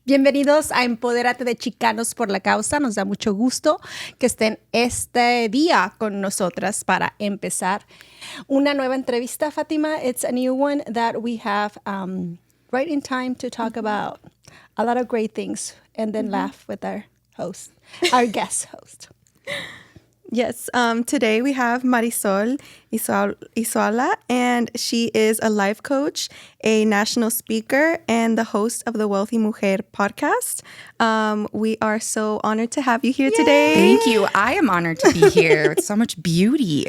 Bienvenidos a Empodérate de Chicanos por la Causa. Nos da mucho gusto que estén este día con nosotras para empezar una nueva entrevista, Fátima. It's a new one that we have right in time to talk about a lot of great things and then laugh with our host, our guest host. Yes, today we have Marisol Isaula, and she is a life coach, a national speaker, and the host of the Wealthy Mujer Podcast. We are so honored to have you here today. Thank you. I am honored to be here with so much beauty.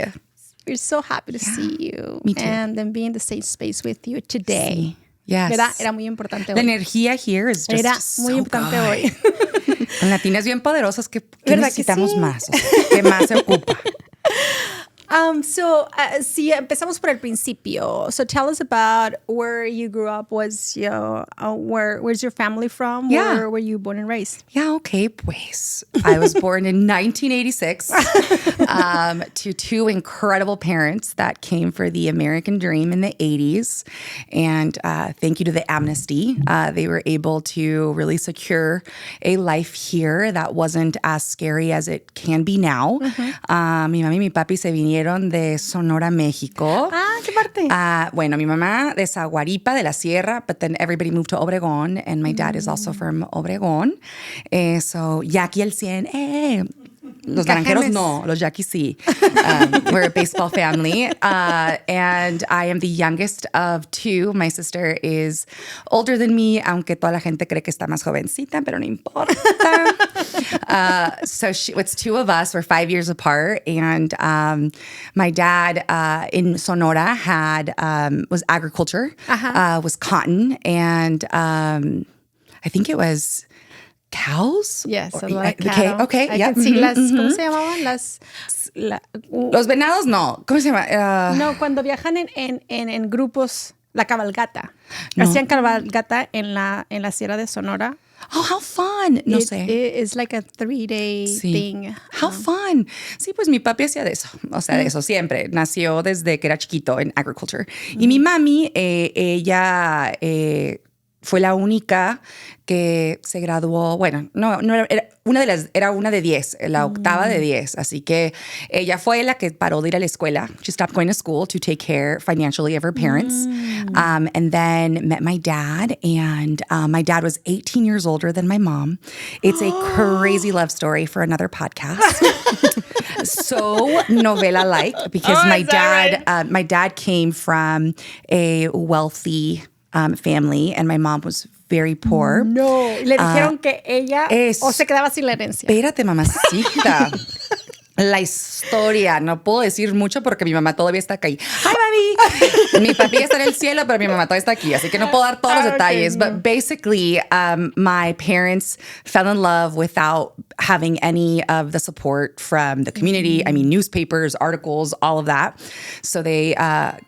We're so happy to see you. Me too. And then be in the same space with you today. Sí. Yes. ¿Verdad? Era muy importante La hoy. energía here is just Era so muy importante good. hoy. En latinas bien poderosas que ¿Verdad necesitamos que sí? más. O sea, ¿qué más se ocupa? Sí, empezamos por el principio. So tell us about where you grew up. Where's your family from? Yeah. Where were you born and raised? Yeah, okay, pues. I was born in 1986 to two incredible parents that came for the American dream in the 80s. And thank you to the amnesty. They were able to really secure a life here that wasn't as scary as it can be now. Mi mami y mi papi se vinieron de Sonora, México. ¿Qué parte? Bueno, mi mamá de Zaguaripa, de la Sierra, but then everybody moved to Obregón, and my dad is also from Obregón. So, Yaqui el 100, Los Naranjeros no, los Yaquis sí. We're a baseball family. And I am the youngest of two. My sister is older than me, aunque toda la gente cree que está más jovencita, pero no importa. So it's two of us. We're 5 years apart. And my dad in Sonora was agriculture, was cotton, and I think it was cows? Yes, a Or- lot of cattle. Okay, I yeah. can see ¿cómo se llamaban? Los venados, no. ¿Cómo se llama? No, cuando viajan en grupos, la cabalgata. Hacían cabalgata en la Sierra de Sonora. Oh, how fun. No sé. It's like a 3-day thing. How fun. Sí, pues mi papi hacía de eso. O sea, de eso siempre. Nació desde que era chiquito en agriculture. Y mi mami, ella fue la única que se graduó. Bueno, no era una de 10, la octava de 10. Así que ella fue la que paró de ir a la escuela. She stopped going to school to take care financially of her parents. And then met my dad. And my dad was 18 years older than my mom. It's a crazy love story for another podcast. So novela-like, because my dad came from a wealthy family, and my mom was very poor. No, le dijeron que ella o se quedaba sin la herencia. Espérate, mamacita. La historia. No puedo decir mucho porque mi mamá todavía está aquí. ¡Hi, mami! Mi papi está en el cielo, pero mi mamá todavía está aquí. Así que no puedo dar todos los detalles. But basically, my parents fell in love without having any of the support from the community. I mean, newspapers, articles, all of that. So they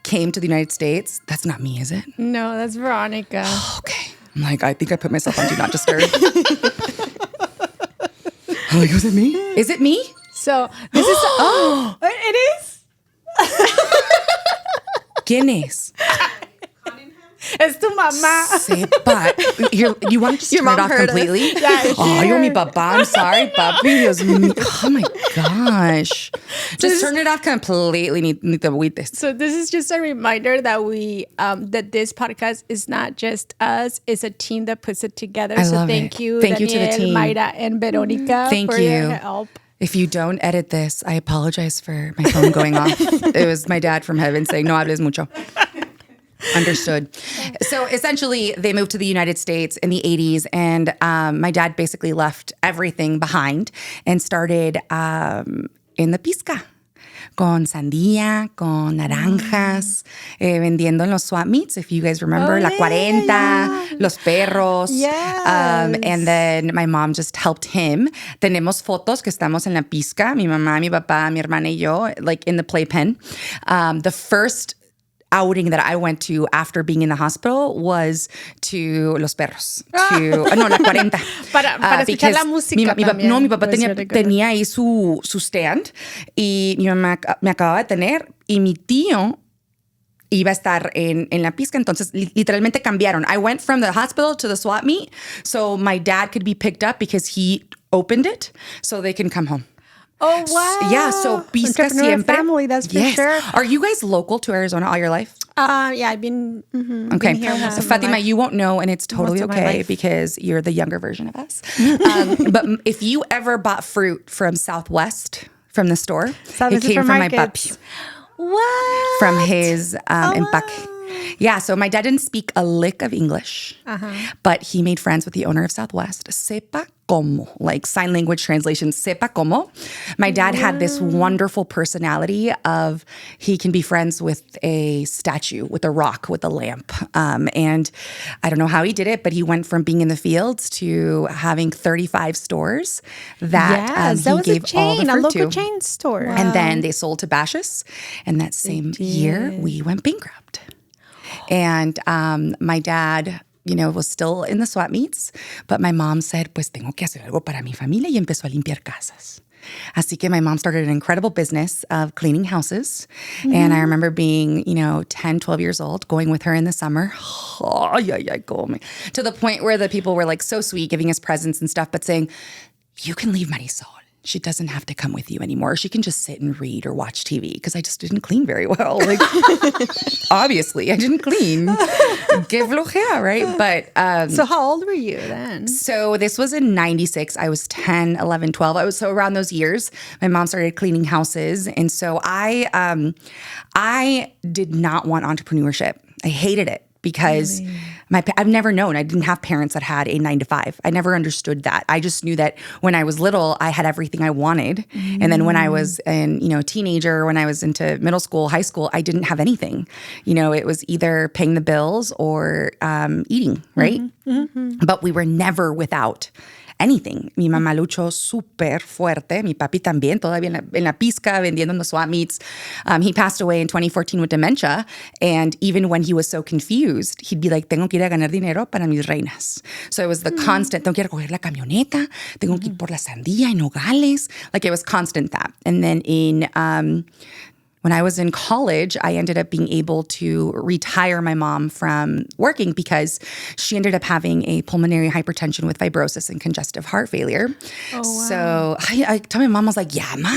came to the United States. That's not me, is it? No, that's Veronica. Okay. I'm like, I think I put myself on Do Not Disturb. I'm like, was it me? Is it me? So, this is... it is? ¿Quién es? Es tu mamá. Sepa. You want to just turn it off completely? Yo, mi papá. I'm sorry, papi. Dios mío. Oh, my gosh. Just turn it off completely. Ni te agüites. So this is just a reminder that that this podcast is not just us. It's a team that puts it together. I so love thank it. you, Thank you Daniel, to the team. Mayra, and Veronica Thank for you. your help. If you don't edit this, I apologize for my phone going off. It was my dad from heaven saying, no hables mucho. Understood. So essentially, they moved to the United States in the 80s, and my dad basically left everything behind and started in the pizca. Con sandía, con naranjas, vendiendo en los swap meets, if you guys remember, La 40, Los Perros. Yes. And then my mom just helped him. Tenemos fotos que estamos en la pizca, mi mamá, mi papá, mi hermana y yo, like in the playpen. The first outing that I went to after being in the hospital was to Los Perros. No, La 40. Para escuchar la música también. Mi papá tenía ahí su stand y mi mamá me acababa de tener y mi tío iba a estar en la pizca. Entonces, literalmente cambiaron. I went from the hospital to the swap meet so my dad could be picked up because he opened it so they can come home. Oh, wow. Yeah, so pizca siempre. Family, that's for sure. Are you guys local to Arizona all your life? Yeah, I've been, Okay. been here most of my Fatima, life. you won't know, and it's totally Most of my okay life. because you're the younger version of us. But if you ever bought fruit from Southwest from the store, it came from my papi. What? From his empaque. Yeah, so my dad didn't speak a lick of English, but he made friends with the owner of Southwest. Sepa como, like sign language translation, sepa como. My dad had this wonderful personality of he can be friends with a statue, with a rock, with a lamp. And I don't know how he did it, but he went from being in the fields to having 35 stores that Yes, that he was gave a chain, all the fruit a local to. chain store. And then they sold to Bashas'. And that same year, we went bankrupt. And my dad, was still in the swap meets, but my mom said, pues tengo que hacer algo para mi familia, y empezó a limpiar casas. Así que my mom started an incredible business of cleaning houses. And I remember being, 10, 12 years old, going with her in the summer. To the point where the people were like so sweet, giving us presents and stuff, but saying, you can leave Marisol. She doesn't have to come with you anymore. She can just sit and read or watch TV because I just didn't clean very well. Like, obviously, I didn't clean. Que flojera, right? But So how old were you then? so this was in 96. I was 10, 11, 12. I was so around those years. My mom started cleaning houses. And so I did not want entrepreneurship. I hated it because I've never known. I didn't have parents that had a 9-to-5. I never understood that. I just knew that when I was little, I had everything I wanted. And then when I was a teenager, when I was into middle school, high school, I didn't have anything. It was either paying the bills or eating, right? But we were never without anything. Mi mamá luchó súper fuerte. Mi papi también, todavía en la pizca, vendiendo en the swap meets. He passed away in 2014 with dementia. And even when he was so confused, he'd be like, tengo que ir a ganar dinero para mis reinas. So it was the constant, tengo que ir a coger la camioneta, tengo que ir por la sandía y nogales. Like it was constant that. And then when I was in college, I ended up being able to retire my mom from working because she ended up having a pulmonary hypertension with fibrosis and congestive heart failure. Oh, wow. So I told my mom, I was like, ya, ma,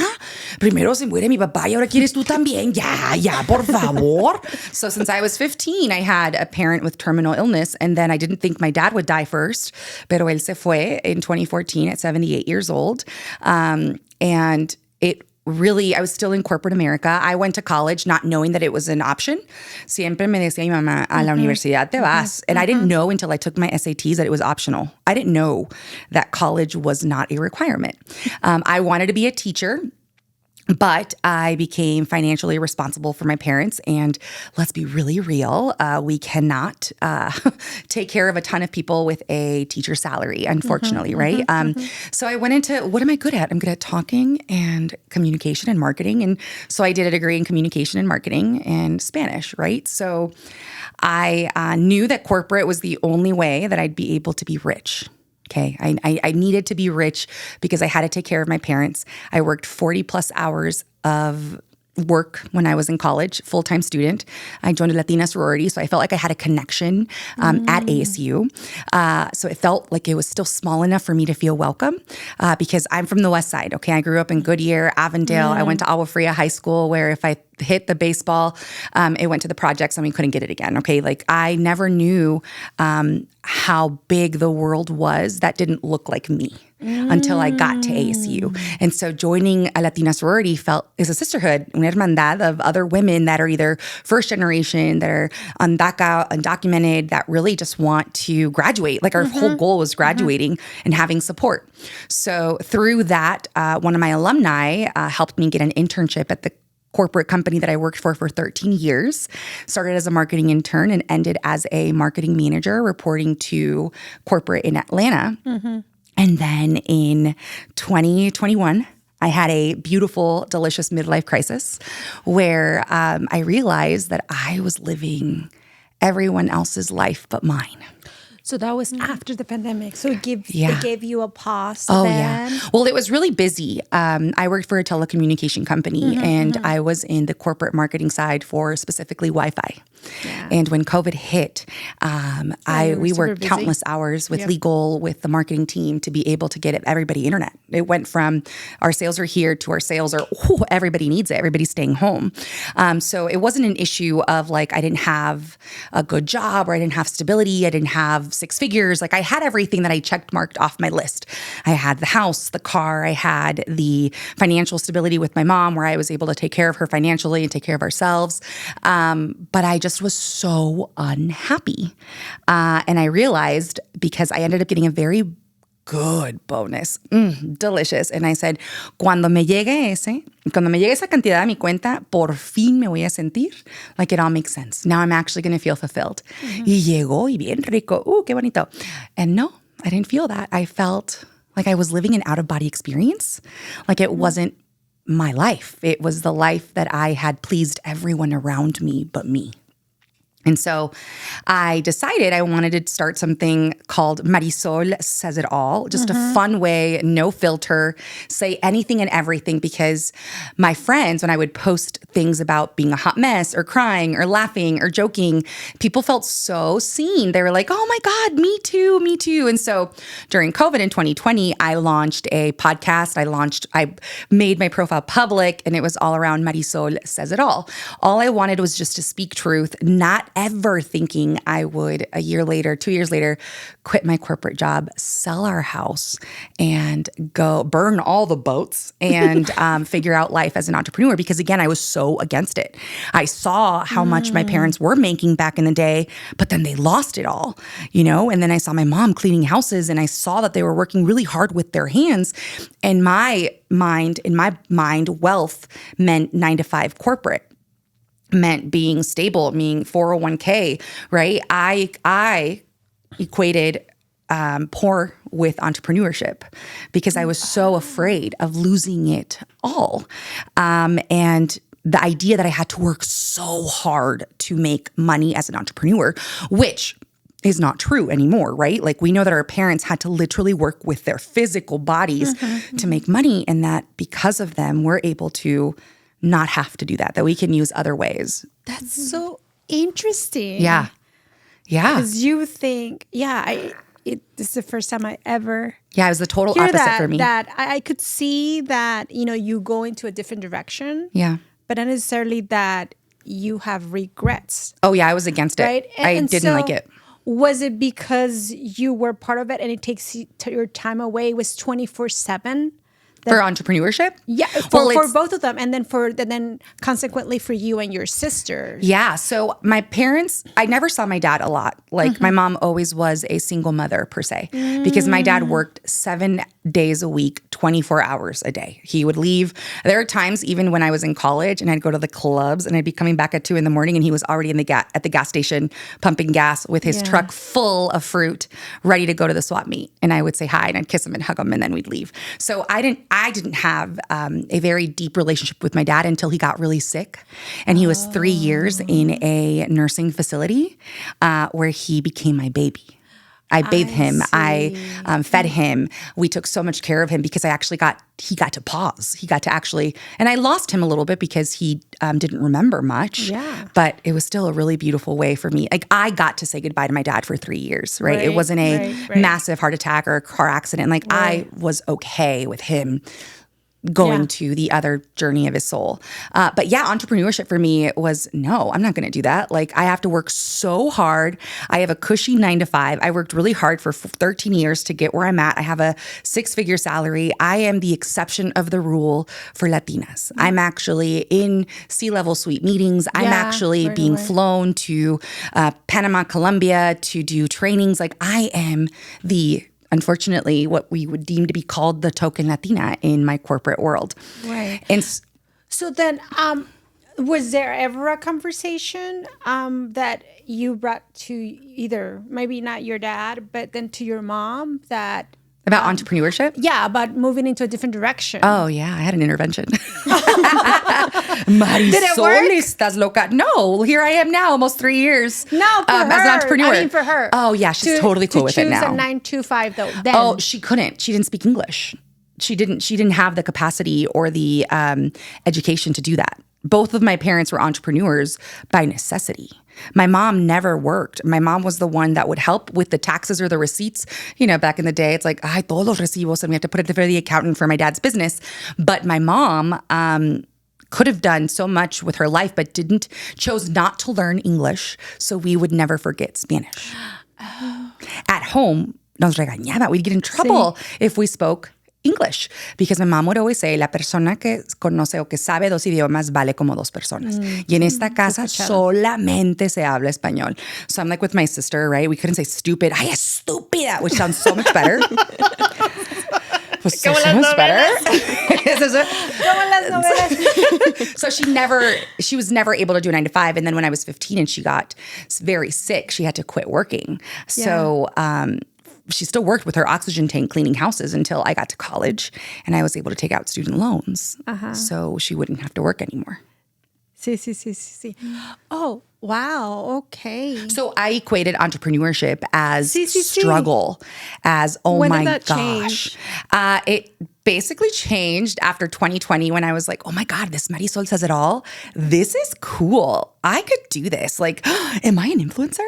primero se muere mi papá y ahora quieres tú también. Ya, por favor. So since I was 15, I had a parent with terminal illness, and then I didn't think my dad would die first, pero él se fue in 2014 at 78 years old. And it really, I was still in corporate America. I went to college not knowing that it was an option. Siempre me decía mi mamá, a la universidad te vas. And I didn't know until I took my SATs that it was optional. I didn't know that college was not a requirement. I wanted to be a teacher. But I became financially responsible for my parents. And let's be really real, we cannot take care of a ton of people with a teacher salary, unfortunately, right? So I went into, what am I good at? I'm good at talking and communication and marketing. And so I did a degree in communication and marketing and Spanish, right? So I knew that corporate was the only way that I'd be able to be rich. Okay, I needed to be rich because I had to take care of my parents. I worked 40 plus hours of work when I was in college, full-time student. I joined a Latina sorority, so I felt like I had a connection at ASU. So it felt like it was still small enough for me to feel welcome because I'm from the West Side, okay? I grew up in Goodyear, Avondale. I went to Agua Fria High School where if I hit the baseball, it went to the projects and we couldn't get it again, okay? Like I never knew how big the world was that didn't look like me until I got to ASU. And so joining a Latina sorority is a sisterhood, una hermandad of other women that are either first generation, that are undaca, undocumented, that really just want to graduate. Like our whole goal was graduating and having support. So through that, one of my alumni helped me get an internship at the corporate company that I worked for 13 years, started as a marketing intern and ended as a marketing manager reporting to corporate in Atlanta. And then in 2021, I had a beautiful, delicious midlife crisis where I realized that I was living everyone else's life but mine. So that was after the pandemic. So it gave you a pause. Oh, then. yeah. Well, it was really busy. I worked for a telecommunication company, and I was in the corporate marketing side for specifically Wi-Fi. Yeah. And when COVID hit, we worked busy. countless hours with legal, with the marketing team to be able to get everybody internet. It went from our sales are here to our sales are, everybody needs it. Everybody's staying home. So it wasn't an issue of like, I didn't have a good job or I didn't have stability. I didn't have six figures. Like I had everything that I checked marked off my list. I had the house, the car, I had the financial stability with my mom where I was able to take care of her financially and take care of ourselves. But I just was so unhappy. And I realized because I ended up getting a very good bonus, delicious. And I said, cuando me llegue esa cantidad a mi cuenta, por fin me voy a sentir like it all makes sense. Now I'm actually going to feel fulfilled. Y llegó y bien rico. Qué bonito. And no, I didn't feel that. I felt like I was living an out-of-body experience. Like it wasn't my life. It was the life that I had pleased everyone around me but me. And so I decided I wanted to start something called Marisol Says It All, just a fun way, no filter, say anything and everything, because my friends, when I would post things about being a hot mess or crying or laughing or joking, people felt so seen. They were like, oh my God, me too, me too. And so during COVID in 2020, I launched a podcast. I made my profile public, and it was all around Marisol Says It All. All I wanted was just to speak truth, not ever thinking I would, a year later, 2 years later, quit my corporate job, sell our house, and go burn all the boats and figure out life as an entrepreneur. Because again, I was so against it. I saw how much my parents were making back in the day, but then they lost it all, And then I saw my mom cleaning houses, and I saw that they were working really hard with their hands. And in my mind, wealth meant 9-to-5 corporate. Meant being stable, meaning 401k, right? I equated poor with entrepreneurship because I was so afraid of losing it all. And the idea that I had to work so hard to make money as an entrepreneur, which is not true anymore, right? Like we know that our parents had to literally work with their physical bodies to make money, and that because of them, we're able to not have to do that we can use other ways. That's so interesting. Yeah. Because you think, this is the first time I ever it was the total opposite for me. That I could see that, you go into a different direction. Yeah. But not necessarily that you have regrets. Oh yeah, I was against it. Right? I didn't like it. Was it because you were part of it and it takes your time away? It was 24/7? For entrepreneurship? Yeah, for both of them, and then consequently for you and your sisters. Yeah, so my parents, I never saw my dad a lot. Like my mom always was a single mother per se, because my dad worked 7 days a week, 24 hours a day. He would leave. There are times even when I was in college and I'd go to the clubs and I'd be coming back at 2 a.m. and he was already at the gas station pumping gas with his truck full of fruit, ready to go to the swap meet. And I would say hi and I'd kiss him and hug him, and then we'd leave. So I didn't have a very deep relationship with my dad until he got really sick. And he was 3 years in a nursing facility where he became my baby. I bathed him. I fed him. We took so much care of him because he got to pause. He got to actually, and I lost him a little bit because he didn't remember much. Yeah. But it was still a really beautiful way for me. Like I got to say goodbye to my dad for 3 years, right? It wasn't a massive heart attack or a car accident. Like I was okay with him going to the other journey of his soul. But yeah, entrepreneurship for me was, no, I'm not going to do that. Like I have to work so hard. I have a cushy 9-to-5. I worked really hard for 13 years to get where I'm at. I have a 6-figure salary. I am the exception of the rule for Latinas. I'm actually in C-level suite meetings. I'm actually being flown to Panama, Colombia to do trainings. Like I am unfortunately, what we would deem to be called the token Latina in my corporate world. Right. And so then, was there ever a conversation that you brought to either, maybe not your dad, but then to your mom that About entrepreneurship? Yeah, about moving into a different direction. Oh, yeah. I had an intervention. Marisol, Did it work? estás loca. No, here I am now, almost 3 years. No, for her. As an entrepreneur. I mean, for her. Oh, yeah. She's totally cool with it now. To choose a 9 to 5, though. Then. Oh, she couldn't. She didn't speak English. She didn't have the capacity or the education to do that. Both of my parents were entrepreneurs by necessity. My mom never worked. My mom was the one that would help with the taxes or the receipts. You know, back in the day, it's like, ay, todos los recibos, and we have to put it for the accountant for my dad's business. But my mom could have done so much with her life, but chose not to learn English, so we would never forget Spanish. At home, nos regañaba. We'd get in trouble if we spoke English, because my mom would always say, la persona que conoce o que sabe 2 idiomas vale como 2 personas. Y en esta casa solamente se habla español. So I'm like with my sister, right? We couldn't say stupid. Ay, estúpida, which sounds so much better. So much better. So she was never able to do a 9 to 5. And then when I was 15 and she got very sick, she had to quit working. So, she still worked with her oxygen tank cleaning houses until I got to college and I was able to take out student loans. So she wouldn't have to work anymore. Sí. Oh, wow. Okay. So I equated entrepreneurship as struggle, as, oh when my did that gosh. It basically changed after 2020 when I was like, oh my God, this Marisol says it all. This is cool. I could do this. Like, am I an influencer?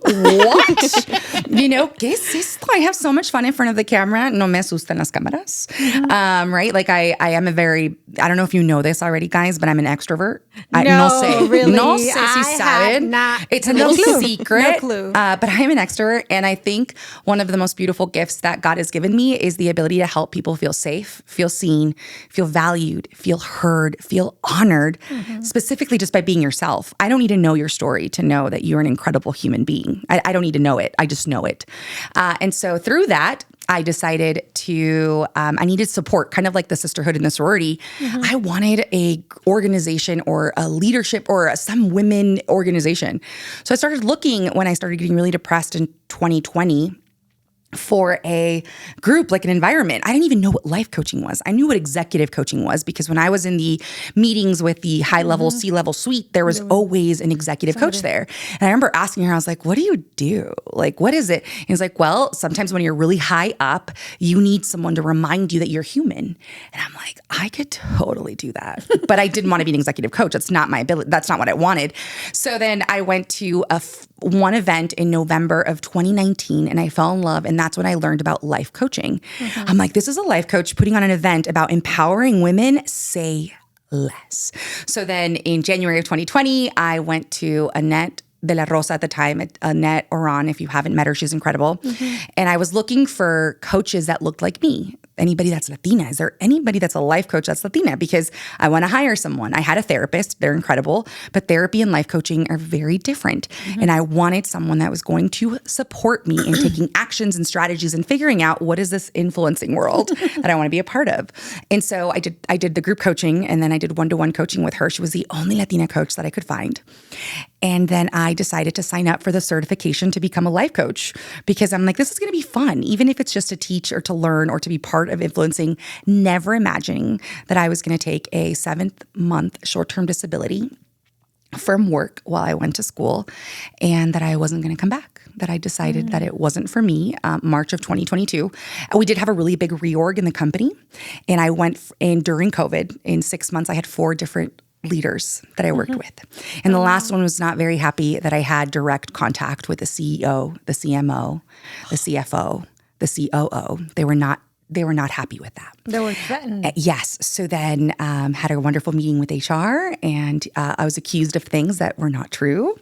What? You know, ¿qué es esto? I have so much fun in front of the camera. No me asustan las cámaras. Right? Like I am I don't know if you know this already, guys, but I'm an extrovert. No sé. really. No sé si saben. It's a little secret. No clue. But I am an extrovert. And I think one of the most beautiful gifts that God has given me is the ability to help people feel safe, feel seen, feel valued, feel heard, feel honored, specifically just by being yourself. I don't need to know your story to know that you're an incredible human being. I don't need to know it. I just know it. And so through that, I decided to, I needed support, kind of like the sisterhood and the sorority. I wanted a organization or a leadership or some women organization. So I started looking when I started getting really depressed in 2020 for a group, like an environment. I didn't even know what life coaching was. I knew what executive coaching was because when I was in the meetings with the high-level, C-level suite, there was always an executive coach there. And I remember asking her, I was like, what do you do? Like, what is it? And he's like, well, sometimes when you're really high up, you need someone to remind you that you're human. And I'm like, I could totally do that. But I didn't want to be an executive coach. That's not my ability. That's not what I wanted. So then I went to one event in November of 2019 and I fell in love. And that's when I learned about life coaching. I'm like, this is a life coach putting on an event about empowering women. Say less. So then in January of 2020, I went to Annette de la Rosa at the time, Annette Oran, if you haven't met her, she's incredible. And I was looking for coaches that looked like me. Anybody that's Latina? Is there anybody that's a life coach that's Latina? Because I want to hire someone. I had a therapist. They're incredible. But therapy and life coaching are very different. And I wanted someone that was going to support me in taking actions and strategies and figuring out what is this influencing world that I want to be a part of. And so I did the group coaching and then I did one-to-one coaching with her. She was the only Latina coach that I could find. And then I decided to sign up for the certification to become a life coach because I'm like, this is going to be fun, even if it's just to teach or to learn or to be part of influencing, never imagining that I was going to take a 7-month short-term disability from work while I went to school and that I wasn't going to come back, that I decided that it wasn't for me, March of 2022. We did have a really big reorg in the company and I went in during COVID. In 6 months, I had 4 different leaders that I worked with. And the last one was not very happy that I had direct contact with the CEO, the CMO, the CFO, the COO. They were not happy with that. They were threatened. Yes. So then had a wonderful meeting with HR and I was accused of things that were not true.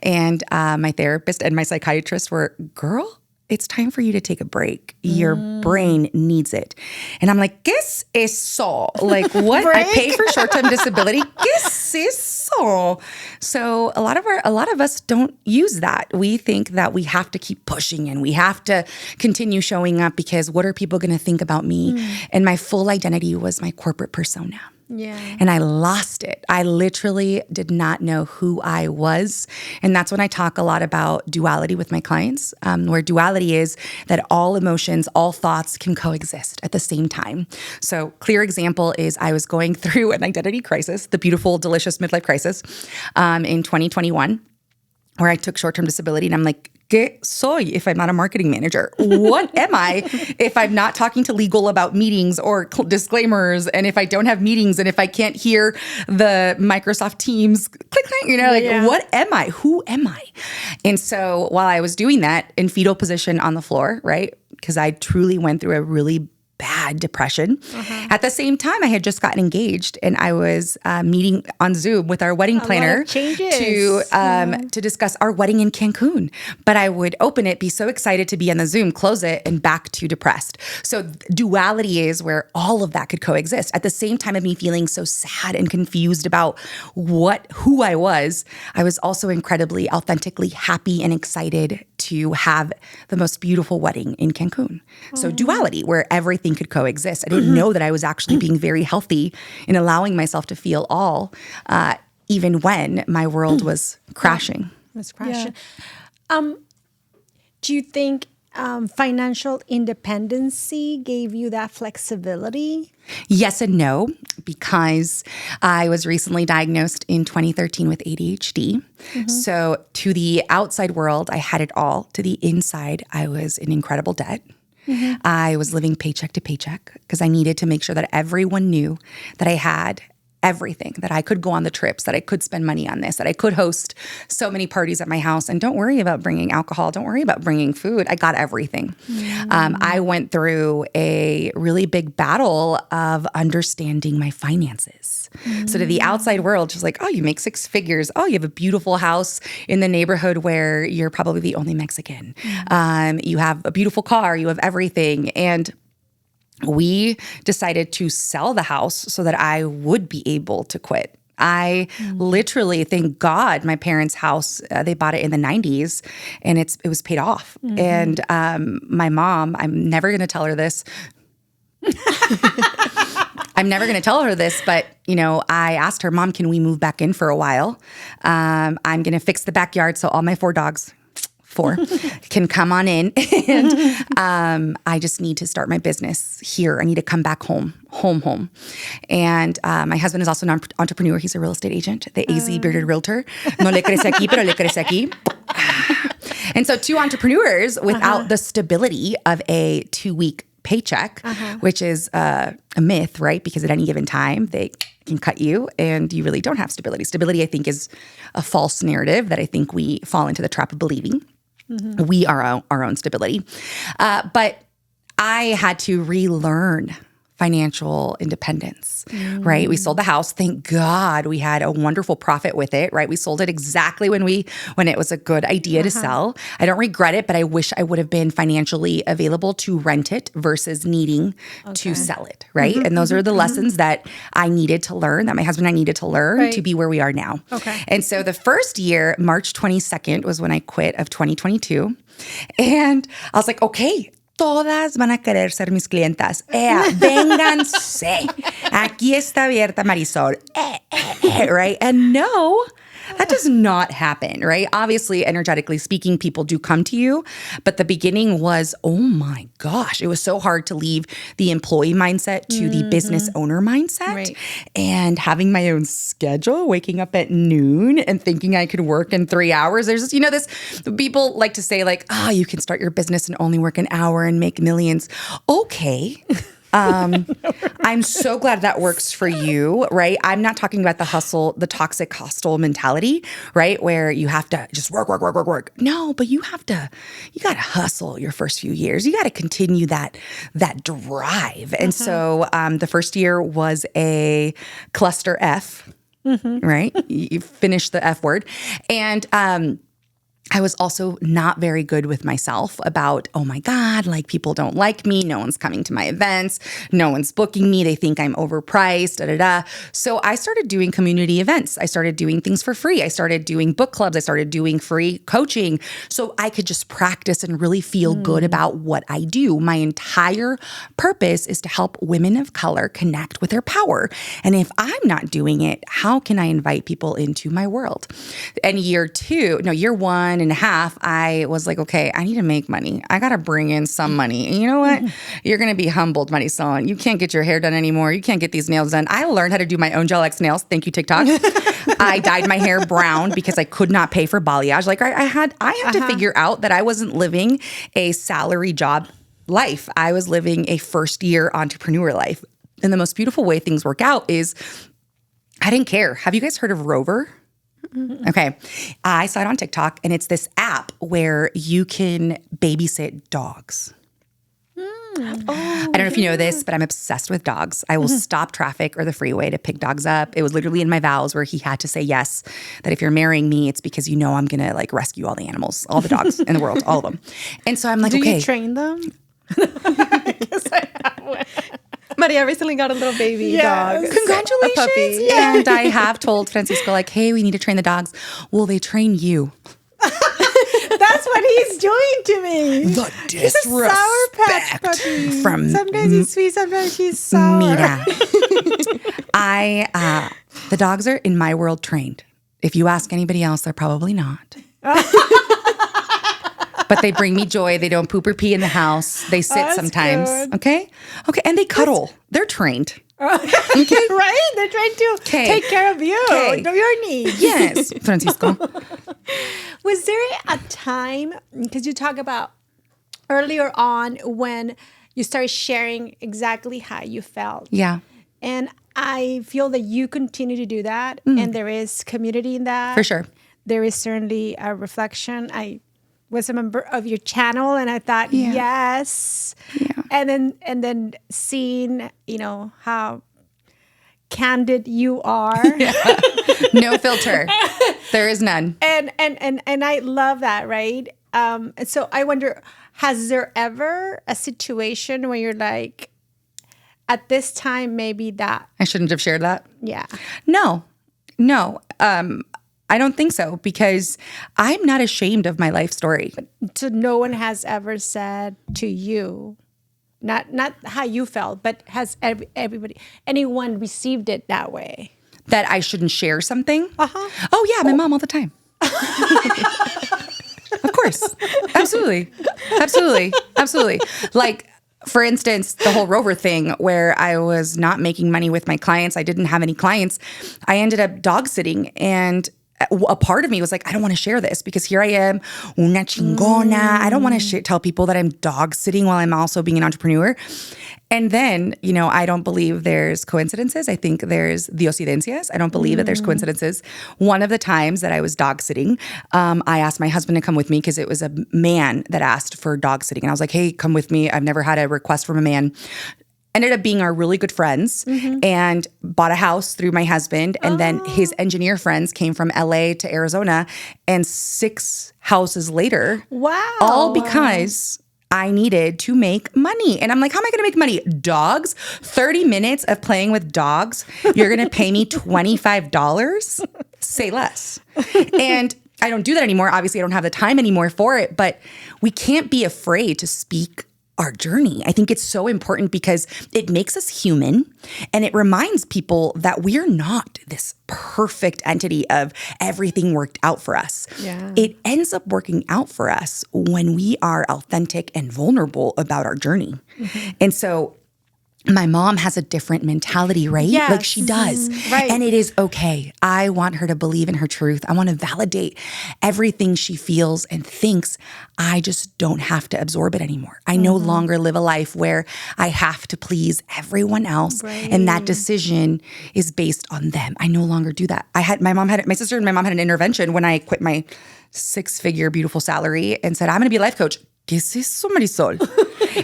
And my therapist and my psychiatrist were, girl, it's time for you to take a break. Your brain needs it. And I'm like, ¿qué es eso? Like, what? I pay for short-term disability. ¿Qué es eso? So a lot of us don't use that. We think that we have to keep pushing and we have to continue showing up because what are people going to think about me? And my full identity was my corporate persona. Yeah. And I lost it. I literally did not know who I was. And that's when I talk a lot about duality with my clients, where duality is that all emotions, all thoughts can coexist at the same time. So clear example is I was going through an identity crisis, the beautiful, delicious midlife crisis in 2021, where I took short-term disability. And I'm like, ¿qué soy if I'm not a marketing manager? What am I if I'm not talking to legal about meetings or disclaimers, and if I don't have meetings, and if I can't hear the Microsoft Teams click, click, what am I? Who am I? And so while I was doing that in fetal position on the floor, right, because I truly went through a really bad depression. At the same time, I had just gotten engaged, and I was meeting on Zoom with our wedding planner to discuss our wedding in Cancun. But I would open it, be so excited to be on the Zoom, close it, and back to depressed. So duality is where all of that could coexist. At the same time of me feeling so sad and confused about who I was also incredibly authentically happy and excited to have the most beautiful wedding in Cancun. So duality, where everything could coexist. I didn't know that I was actually being very healthy in allowing myself to feel all, even when my world was crashing. Do you think financial independency gave you that flexibility? Yes and no, because I was recently diagnosed in 2013 with ADHD. So to the outside world, I had it all. To the inside, I was in incredible debt. I was living paycheck to paycheck because I needed to make sure that everyone knew that I had everything, that I could go on the trips, that I could spend money on this, that I could host so many parties at my house. And don't worry about bringing alcohol. Don't worry about bringing food. I got everything. I went through a really big battle of understanding my finances. So to the outside world, just like, oh, you make six figures. Oh, you have a beautiful house in the neighborhood where you're probably the only Mexican. You have a beautiful car. You have everything. And we decided to sell the house so that I would be able to quit. I literally, thank God, my parents' house, they bought it in the 90s, and it was paid off. And my mom, I'm never going to tell her this. I'm never going to tell her this, but, I asked her, Mom, can we move back in for a while? I'm going to fix the backyard so all my 4 dogs can come on in. And I just need to start my business here. I need to come back home. And my husband is also an entrepreneur. He's a real estate agent, the AZ Bearded Realtor. No le crece aquí, pero le crece aquí. And so 2 entrepreneurs without the stability of a 2-week paycheck, which is a myth, right? Because at any given time, they can cut you and you really don't have stability. Stability, I think, is a false narrative that I think we fall into the trap of believing. We are our own stability. But I had to relearn financial independence, right? We sold the house. Thank God we had a wonderful profit with it, right? We sold it exactly when it was a good idea to sell. I don't regret it, but I wish I would have been financially available to rent it versus needing to sell it, right? And those are the lessons that I needed to learn, that my husband and I needed to learn to be where we are now. And so the first year, March 22nd, was when I quit of 2022. And I was like, okay, todas van a querer ser mis clientas. Vénganse. Aquí está abierta Marisol. Right? And no, that does not happen, right? Obviously, energetically speaking, people do come to you. But the beginning was, oh my gosh, it was so hard to leave the employee mindset to the business owner mindset. Right. And having my own schedule, waking up at noon and thinking I could work in 3 hours. There's this, people like to say like, you can start your business and only work an hour and make millions. Okay. I'm so glad that works for you, right? I'm not talking about the hustle, the toxic hostile mentality, right? Where you have to just work. No, but you got to hustle your first few years. You got to continue that drive. And so the first year was a cluster F, right? You finish the F word. And I was also not very good with myself about, oh my God, like people don't like me. No one's coming to my events. No one's booking me. They think I'm overpriced, da, da, da. So I started doing community events. I started doing things for free. I started doing book clubs. I started doing free coaching so I could just practice and really feel good about what I do. My entire purpose is to help women of color connect with their power. And if I'm not doing it, how can I invite people into my world? And year 1.5, I was like, okay, I need to make money. I got to bring in some money. And you know what? You're going to be humbled, Marisol. You can't get your hair done anymore. You can't get these nails done. I learned how to do my own Gel X nails. Thank you, TikTok. I dyed my hair brown because I could not pay for balayage. Like I had to figure out that I wasn't living a salary job life. I was living a first-year entrepreneur life. And the most beautiful way things work out is I didn't care. Have you guys heard of Rover? Okay. I saw it on TikTok, and it's this app where you can babysit dogs. I don't know if you know this, but I'm obsessed with dogs. I will stop traffic or the freeway to pick dogs up. It was literally in my vows where he had to say yes, that if you're marrying me, it's because you know I'm going to like rescue all the animals, all the dogs in the world, all of them. And so I'm like, Do okay. you train them? Yes, I have one. Maria recently got a little baby dog. Congratulations. A puppy. Yeah. And I have told Francisco, like, hey, we need to train the dogs. Will they train you? That's what he's doing to me. The He's a Sour Patch puppy. From sometimes he's sweet, sometimes he's sour. Mira. The dogs are in my world trained. If you ask anybody else, they're probably not. But they bring me joy. They don't poop or pee in the house. They sit That's sometimes. good. Okay. And they cuddle. They're trained. Okay. Right? They're trying to take care of you, Okay. your needs. Yes, Francisco. Was there a time, because you talk about earlier on when you started sharing exactly how you felt. Yeah. And I feel that you continue to do that. And there is community in that. For sure. There is certainly a reflection. I was a member of your channel and I thought, yes. Yeah. And then seeing, how candid you are. No filter. There is none. And I love that, right? And so I wonder, has there ever a situation where you're like, at this time, maybe that. I shouldn't have shared that. Yeah. No. I don't think so because I'm not ashamed of my life story. So no one has ever said to you, not how you felt, but has anyone received it that way? That I shouldn't share something? Uh-huh. Oh, yeah, my mom all the time. Of course. Absolutely. Like, for instance, the whole Rover thing where I was not making money with my clients. I didn't have any clients. I ended up dog sitting, and a part of me was like, I don't want to share this because here I am, una chingona. I don't want to tell people that I'm dog sitting while I'm also being an entrepreneur. And then, I don't believe there's coincidences. I think there's diosidencias. I don't believe that there's coincidences. One of the times that I was dog sitting, I asked my husband to come with me because it was a man that asked for dog sitting. And I was like, hey, come with me. I've never had a request from a man. Ended up being our really good friends and bought a house through my husband. And then his engineer friends came from LA to Arizona, and 6 houses later. Wow. All because I needed to make money. And I'm like, how am I going to make money? Dogs? 30 minutes of playing with dogs? You're going to pay me $25? Say less. And I don't do that anymore. Obviously, I don't have the time anymore for it, but we can't be afraid to speak our journey. I think it's so important because it makes us human and it reminds people that we are not this perfect entity of everything worked out for us. Yeah. It ends up working out for us when we are authentic and vulnerable about our journey. And so my mom has a different mentality, right? Yes. Like she does. Right. And it is okay. I want her to believe in her truth. I want to validate everything she feels and thinks. I just don't have to absorb it anymore. I no longer live a life where I have to please everyone else. Right. And that decision is based on them. I no longer do that. My sister and my mom had an intervention when I quit my 6-figure beautiful salary and said, I'm going to be a life coach. ¿Qué es eso, Marisol?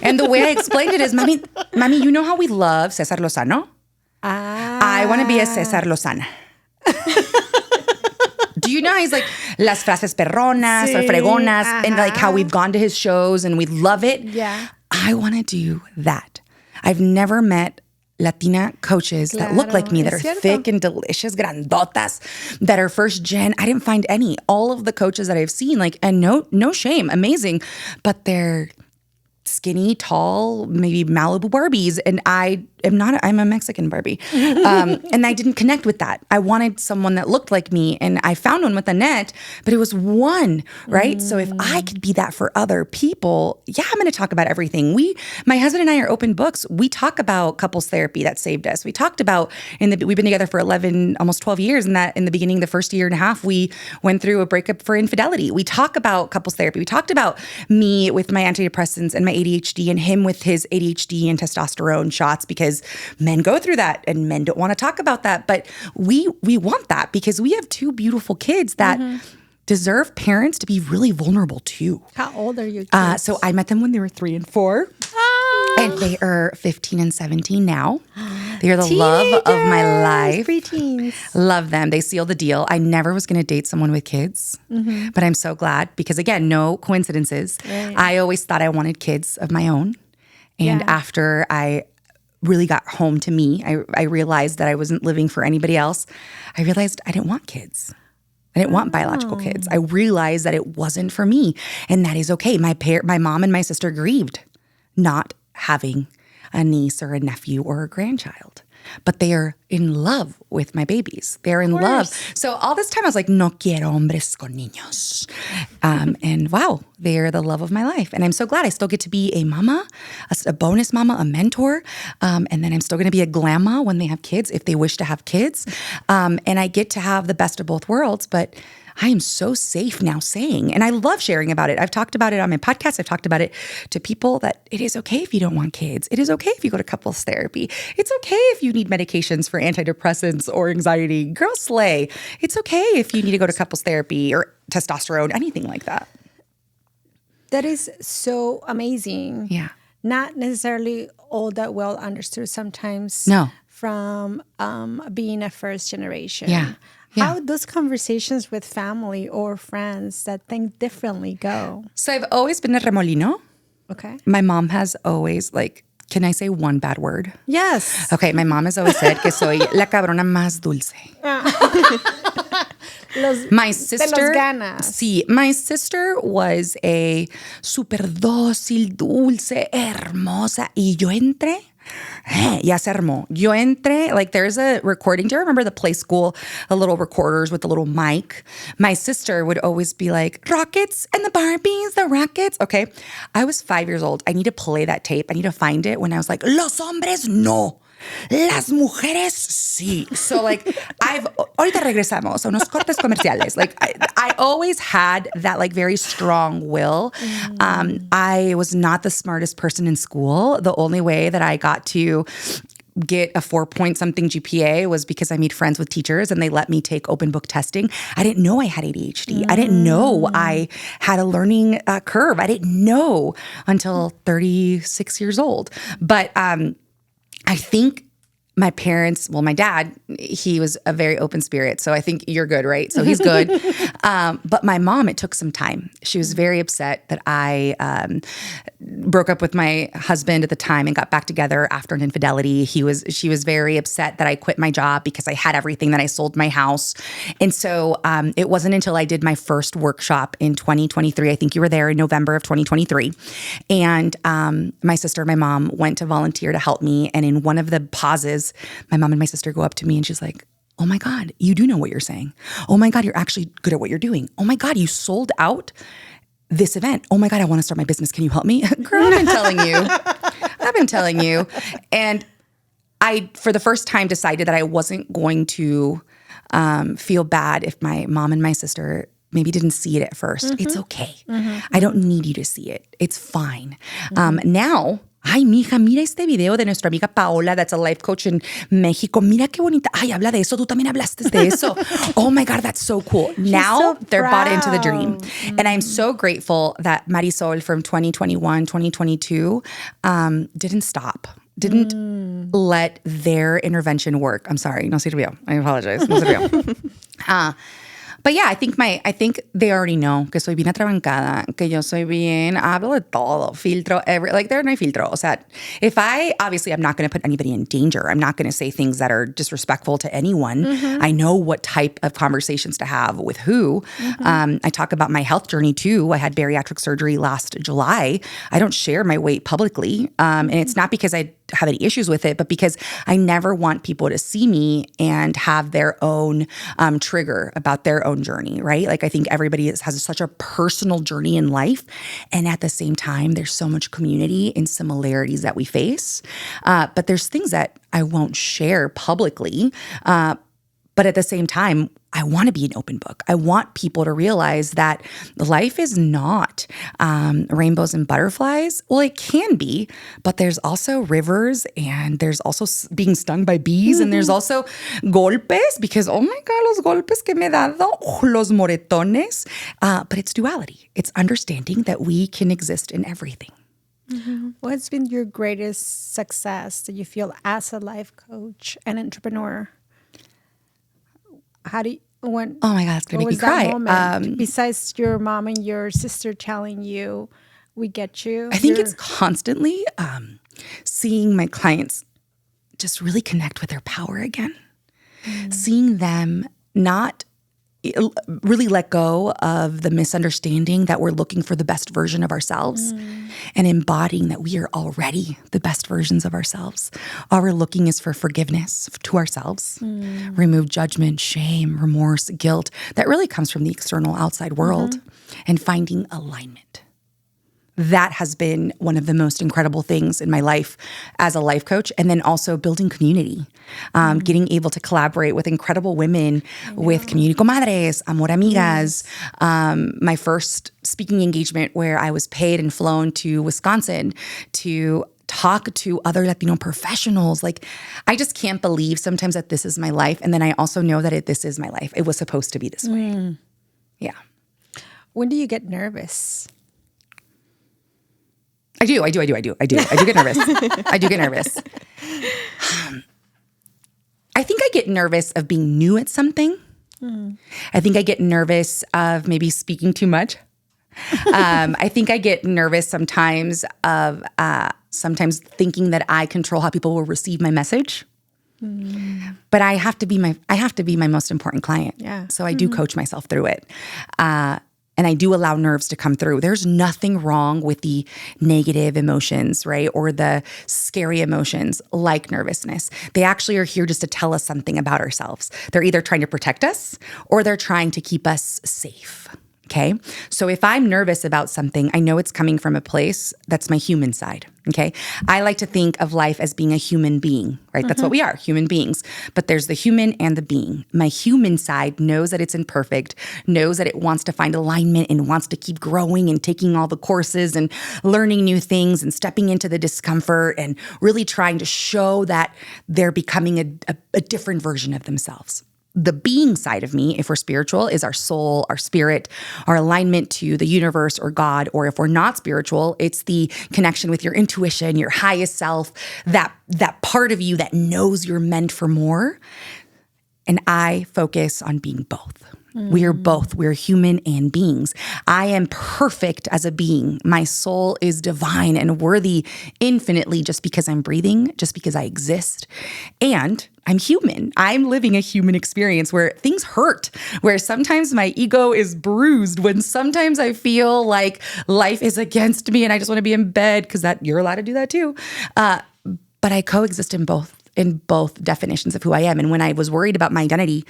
And the way I explained it is, Mami, you know how we love Cesar Lozano? I want to be a Cesar Lozana. Do you know? He's like, las frases perronas or fregonas and like how we've gone to his shows and we love it. Yeah. I want to do that. I've never met Latina coaches that look like me, that are thick and delicious, grandotas, that are first gen. I didn't find any. All of the coaches that I've seen, like, and no shame, amazing, but they're skinny, tall, maybe Malibu Barbies. And I'm a Mexican Barbie. And I didn't connect with that. I wanted someone that looked like me. And I found one with Annette, but it was one, right? So if I could be that for other people, yeah, I'm going to talk about everything. My husband and I are open books. We talk about couples therapy that saved us. We talked about, we've been together for 11, almost 12 years. And that in the beginning, the first year and a half, we went through a breakup for infidelity. We talk about couples therapy. We talked about me with my antidepressants and my ADHD and him with his ADHD and testosterone shots, because men go through that and men don't want to talk about that. But we want that because we have two beautiful kids that deserve parents to be really vulnerable too. How old are your kids? So I met them when they were 3 and 4. And they are 15 and 17 now. They are the love of my life. Preteens. Love them. They seal the deal. I never was going to date someone with kids, but I'm so glad because, again, no coincidences. Right. I always thought I wanted kids of my own. And after I really got home to me, I realized that I wasn't living for anybody else. I realized I didn't want kids. I didn't want biological kids. I realized that it wasn't for me. And that is okay. My mom and my sister grieved not having a niece or a nephew or a grandchild. But they are in love with my babies. They're in love. So all this time I was like, no quiero hombres con niños. And wow, they're the love of my life. And I'm so glad I still get to be a mama, a bonus mama, a mentor. And then I'm still going to be a glamma when they have kids, if they wish to have kids. And I get to have the best of both worlds. But I am so safe now saying, and I love sharing about it. I've talked about it on my podcast. I've talked about it to people that it is okay if you don't want kids. It is okay if you go to couples therapy. It's okay if you need medications for antidepressants or anxiety. Girl, slay. It's okay if you need to go to couples therapy or testosterone, anything like that. That is so amazing. Yeah. Not necessarily all that well understood sometimes. No. From being a first generation. Yeah. How those conversations with family or friends that think differently go? So I've always been a remolino. Okay. My mom has always, like, can I say one bad word? Yes. Okay, my mom has always said que soy la cabrona más dulce. My sister, de los ganas. Sí, my sister was a super dócil, dulce, hermosa. Y yo entré. Ya se armó. Yo entré, like there's a recording. Do you remember the Play School, the little recorders with the little mic? My sister would always be like, rockets and the Barbies, the rockets. Okay. I was 5 years old. I need to play that tape. I need to find it when I was like, los hombres no. Las mujeres sí. So like ahorita regresamos a unos cortes comerciales. Like I always had that like very strong will. I was not the smartest person in school. The only way that I got to get a 4-point-something GPA was because I made friends with teachers and they let me take open book testing. I didn't know I had ADHD. I didn't know I had a learning curve. I didn't know until 36 years old. But I think my parents, well, my dad, he was a very open spirit. So I think you're good, right? So he's good. But my mom, it took some time. She was very upset that I broke up with my husband at the time and got back together after an infidelity. She was very upset that I quit my job because I had everything, that I sold my house. And so it wasn't until I did my first workshop in 2023. I think you were there in November of 2023. And my sister and my mom went to volunteer to help me. And in one of the pauses, my mom and my sister go up to me and she's like, oh my God, you do know what you're saying. Oh my God, you're actually good at what you're doing. Oh my God, you sold out this event. Oh my God, I want to start my business. Can you help me? Girl, I've been telling you. And I, for the first time, decided that I wasn't going to feel bad if my mom and my sister maybe didn't see it at first. It's okay. I don't need you to see it. It's fine. Now, ay, mija, mira este video de nuestra amiga Paola, that's a life coach in Mexico. Mira qué bonita. Ay, habla de eso. Tú también hablaste de eso. Oh my God, that's so cool. Now so they're bought into the dream. And I'm so grateful that Marisol from 2021, 2022 didn't stop. Didn't let their intervention work. I'm sorry. No sirvió. I apologize. No sirvió. But yeah, I think they already know que soy bien atrabancada, que yo soy bien, hablo de todo, filtro, like there no hay filtro. O sea, obviously I'm not going to put anybody in danger. I'm not going to say things that are disrespectful to anyone. I know what type of conversations to have with who. I talk about my health journey too. I had bariatric surgery last July. I don't share my weight publicly. And it's not because I have any issues with it, but because I never want people to see me and have their own trigger about their own journey, right? Like I think everybody has such a personal journey in life. And at the same time, there's so much community and similarities that we face. But there's things that I won't share publicly. But at the same time, I want to be an open book. I want people to realize that life is not rainbows and butterflies. Well, it can be, but there's also rivers and there's also being stung by bees and there's also golpes because, oh my God, los golpes que me he dado, los moretones. But it's duality. It's understanding that we can exist in everything. What's been your greatest success that you feel as a life coach and entrepreneur? How do you, when? Oh my God, it's gonna make me cry. Besides your mom and your sister telling you, "We get you." I think it's constantly seeing my clients just really connect with their power again, seeing them not really let go of the misunderstanding that we're looking for the best version of ourselves and embodying that we are already the best versions of ourselves. All we're looking is for forgiveness to ourselves, remove judgment, shame, remorse, guilt that really comes from the external outside world and finding alignment. That has been one of the most incredible things in my life as a life coach. And then also building community, getting able to collaborate with incredible women, with community comadres, amor amigas. My first speaking engagement where I was paid and flown to Wisconsin to talk to other Latino professionals. Like, I just can't believe sometimes that this is my life. And then I also know that this is my life. It was supposed to be this way. Yeah. When do you get nervous? I do get nervous. I do get nervous. I think I get nervous of being new at something. I think I get nervous of maybe speaking too much. I think I get nervous sometimes of sometimes thinking that I control how people will receive my message. But I have to be my most important client. Yeah. So I do coach myself through it. And I do allow nerves to come through. There's nothing wrong with the negative emotions, right? Or the scary emotions like nervousness. They actually are here just to tell us something about ourselves. They're either trying to protect us or they're trying to keep us safe. Okay. So if I'm nervous about something, I know it's coming from a place that's my human side. Okay. I like to think of life as being a human being, right? That's what we are, human beings. But there's the human and the being. My human side knows that it's imperfect, knows that it wants to find alignment and wants to keep growing and taking all the courses and learning new things and stepping into the discomfort and really trying to show that they're becoming a different version of themselves. The being side of me, if we're spiritual, is our soul, our spirit, our alignment to the universe or God. Or if we're not spiritual, it's the connection with your intuition, your highest self, that part of you that knows you're meant for more. And I focus on being both. We are both. We're human and beings. I am perfect as a being. My soul is divine and worthy infinitely just because I'm breathing, just because I exist. And I'm human. I'm living a human experience where things hurt, where sometimes my ego is bruised, when sometimes I feel like life is against me and I just want to be in bed because you're allowed to do that too. But I coexist in both definitions of who I am. And when I was worried about my identity,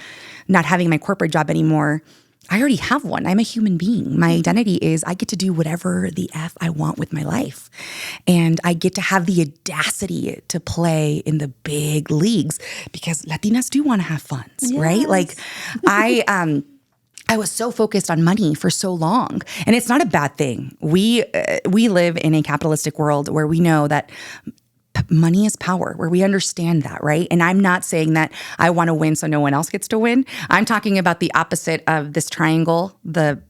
not having my corporate job anymore, I already have one. I'm a human being. My identity is I get to do whatever the F I want with my life. And I get to have the audacity to play in the big leagues because Latinas do want to have fun, right? Like I was so focused on money for so long, and it's not a bad thing. We live in a capitalistic world where we know that money is power, where we understand that, right? And I'm not saying that I want to win so no one else gets to win. I'm talking about the opposite of this triangle, the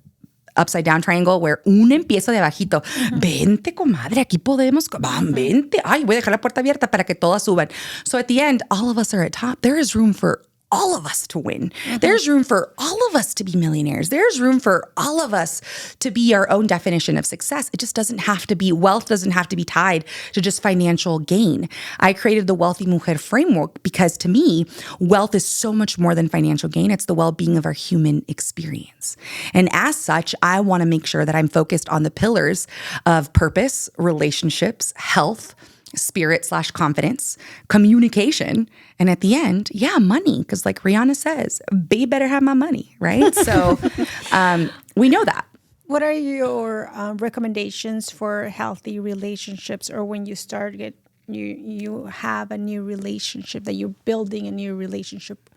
upside down triangle, where uno empieza de bajito. Vente, comadre, aquí podemos. Vente. Ay, voy a dejar la puerta abierta para que todas suban. So at the end, all of us are at top. There is room for all of us to win. There's room for all of us to be millionaires. There's room for all of us to be our own definition of success. It just doesn't have to be, wealth doesn't have to be tied to just financial gain. I created the Wealthy Mujer Framework because to me, wealth is so much more than financial gain. It's the well-being of our human experience. And as such, I want to make sure that I'm focused on the pillars of purpose, relationships, health, spirit/confidence, communication, and at the end, money. Because like Rihanna says, babe better have my money, right? So we know that. What are your recommendations for healthy relationships, or when you start you have a new relationship, that you're building a new relationship?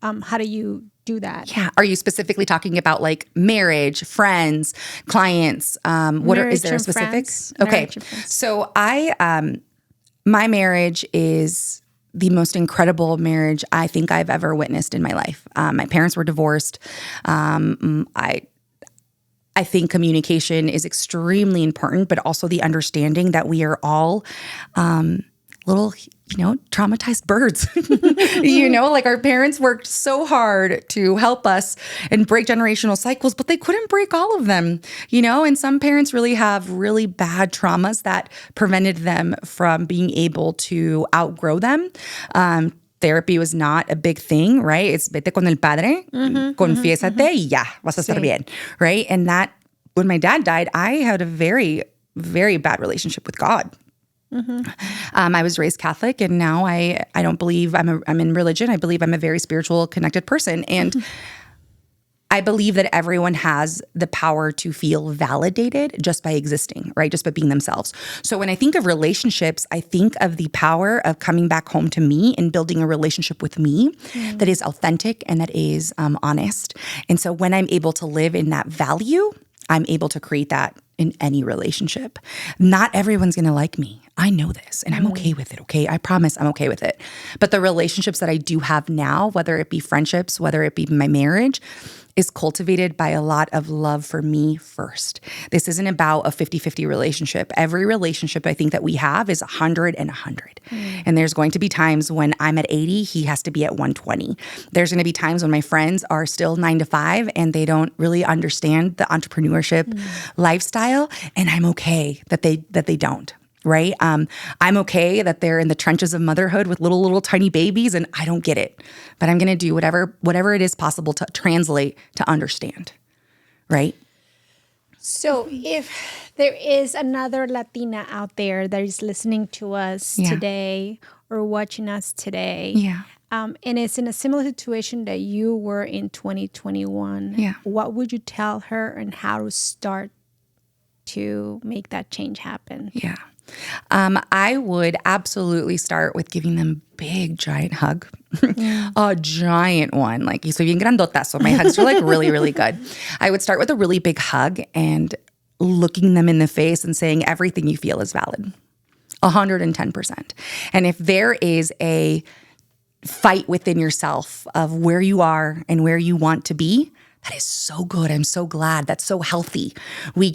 How do you do that? Yeah. Are you specifically talking about like marriage, friends, clients? Is there a specific? Friends. Okay. So my marriage is the most incredible marriage I think I've ever witnessed in my life. My parents were divorced. I think communication is extremely important, but also the understanding that we are all little, traumatized birds. Like our parents worked so hard to help us and break generational cycles, but they couldn't break all of them, and some parents really have really bad traumas that prevented them from being able to outgrow them. Therapy was not a big thing, right? It's vete con el padre, confiésate y ya, vas a estar bien, right? And that, when my dad died, I had a very, very bad relationship with God. I was raised Catholic, and now I don't believe I'm in religion. I believe I'm a very spiritual, connected person. And I believe that everyone has the power to feel validated just by existing, right? Just by being themselves. So when I think of relationships, I think of the power of coming back home to me and building a relationship with me that is authentic and that is honest. And so when I'm able to live in that value, I'm able to create that in any relationship. Not everyone's going to like me. I know this, and I'm okay with it, okay? I promise I'm okay with it. But the relationships that I do have now, whether it be friendships, whether it be my marriage, is cultivated by a lot of love for me first. This isn't about a 50-50 relationship. Every relationship I think that we have is 100 and 100. And there's going to be times when I'm at 80, he has to be at 120. There's going to be times when my friends are still 9 to 5 and they don't really understand the entrepreneurship lifestyle, and I'm okay that they don't. Right? I'm okay that they're in the trenches of motherhood with little tiny babies, and I don't get it. But I'm going to do whatever it is possible to translate to understand. Right? So if there is another Latina out there that is listening to us today or watching us today, and it's in a similar situation that you were in 2021, what would you tell her and how to start to make that change happen? Yeah. I would absolutely start with giving them a big, giant hug. A giant one. Like, soy bien grandota, so my hugs are like really, really good. I would start with a really big hug and looking them in the face and saying everything you feel is valid. 110%. And if there is a fight within yourself of where you are and where you want to be, that is so good. I'm so glad. That's so healthy. We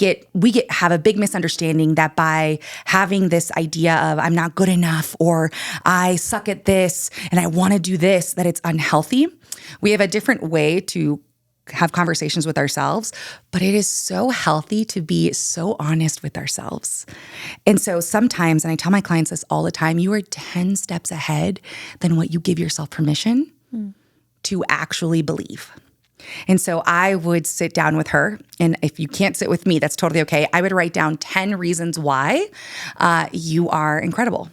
have a big misunderstanding that by having this idea of I'm not good enough or I suck at this and I want to do this, that it's unhealthy. We have a different way to have conversations with ourselves, but it is so healthy to be so honest with ourselves. And so sometimes, and I tell my clients this all the time, you are 10 steps ahead than what you give yourself permission to actually believe. And so I would sit down with her, and if you can't sit with me, that's totally okay. I would write down 10 reasons why you are incredible.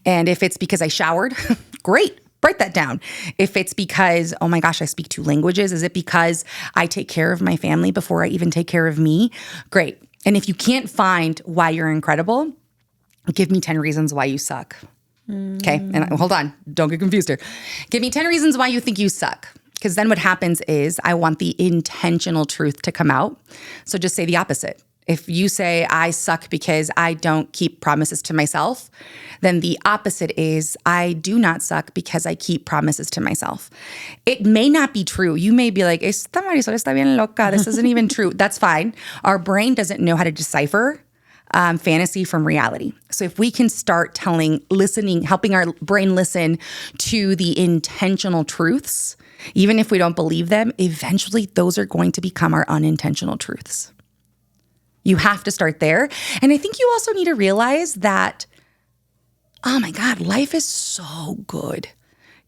And if it's because I showered, great, write that down. If it's because, oh my gosh, I speak 2 languages, is it because I take care of my family before I even take care of me? Great. And if you can't find why you're incredible, give me 10 reasons why you suck. Okay, and hold on, don't get confused here. Give me 10 reasons why you think you suck. Because then what happens is I want the intentional truth to come out. So just say the opposite. If you say I suck because I don't keep promises to myself, then the opposite is I do not suck because I keep promises to myself. It may not be true. You may be like, esta Marisol está bien loca. This isn't even true. That's fine. Our brain doesn't know how to decipher fantasy from reality. So if we can start listening, helping our brain listen to the intentional truths, even if we don't believe them, eventually those are going to become our unintentional truths. You have to start there. And I think you also need to realize that, oh my God, life is so good.